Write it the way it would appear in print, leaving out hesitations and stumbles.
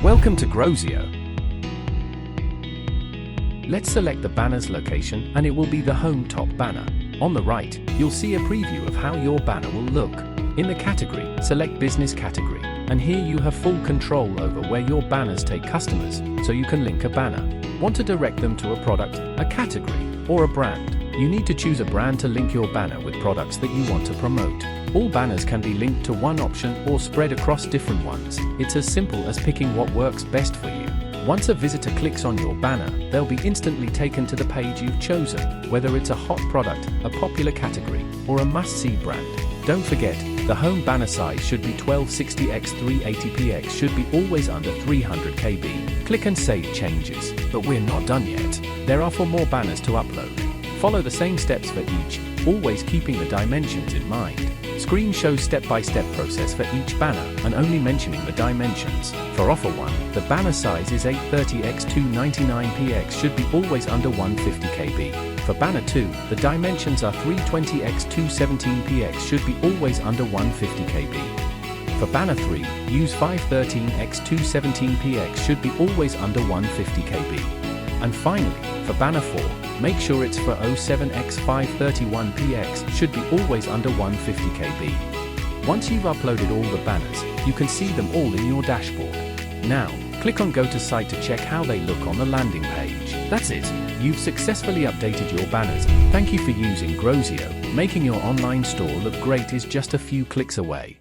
Welcome to Grozeo. Let's select the banner's location and it will be the home top banner. On the right, you'll see a preview of how your banner will look. In the category, select Business Category, and here you have full control over where your banners take customers, so you can link a banner. Want to direct them to a product, a category, or a brand? You need to choose a brand to link your banner with products that you want to promote. All banners can be linked to one option or spread across different ones. It's as simple as picking what works best for you. Once a visitor clicks on your banner, they'll be instantly taken to the page you've chosen, whether it's a hot product, a popular category, or a must-see brand. Don't forget, the home banner size should be 1260x 380px, should be always under 300 KB. Click and save changes. But we're not done yet. There are 4 more banners to upload. Follow the same steps for each, always keeping the dimensions in mind. Screen shows step-by-step process for each banner and only mentioning the dimensions. For offer 1, the banner size is 830x 299px, should be always under 150 KB. For banner 2, the dimensions are 320x 217px, should be always under 150 KB. For banner 3, use 513x 217px, should be always under 150 KB. And finally, for banner 4, make sure it's for 07x 531px, should be always under 150 KB. Once you've uploaded all the banners, you can see them all in your dashboard. Now, click on Go to Site to check how they look on the landing page. That's it. You've successfully updated your banners. Thank you for using Grozeo. Making your online store look great is just a few clicks away.